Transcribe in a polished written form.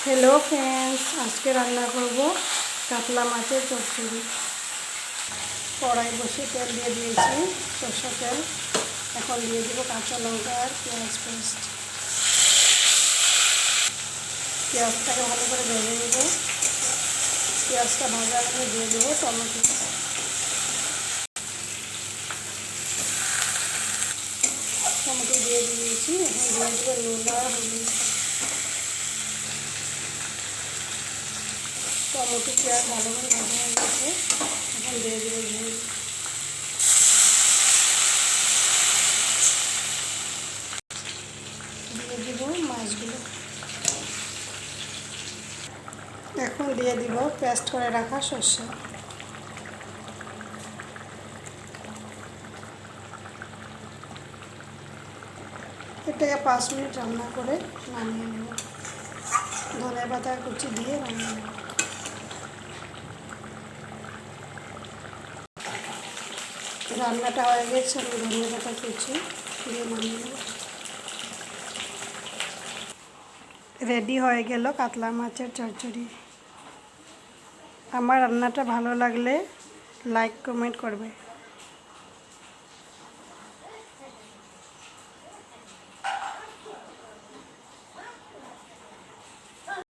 Hello friends, आज के रान्ना करब कातला माछेर चচ্চড়ি। कड़ाई बसिए तेल दिए दिएছি সরষের तेल। এখন দিয়ে দেব কাঁচা লঙ্কা আর পেঁয়াজ পেস্ট। পেঁয়াজটাকে ভালো করে ভেজে নেব। পেঁয়াজটা ভাজা হলে দিয়ে দেবো টমেটো। টমেটো দিয়ে দিয়েছি। এখন দিয়ে দেবো নুন আর হলুদ। টমেটো পেঁয়াজ ভালো করে ভাজা হয়ে গেছে। এখন দিয়ে দেবো ঝোল। দিয়ে দিব মাছগুলো। এখন দিয়ে দিব পেস্ট করে রাখা সরষে। এটাকে 5 মিনিট রান্না করে নামিয়ে নেব। ধনে পাতা কুচি দিয়ে নামিয়ে নেব। রান্নাটা হয়ে গেছে, আমি ধনে পাতা কুচি দিয়ে নামিয়ে নেব। রেডি হয়ে গেল কাতলা মাছের চচ্চড়ি। আমার রান্নাটা ভালো লাগলে লাইক কমেন্ট করবে।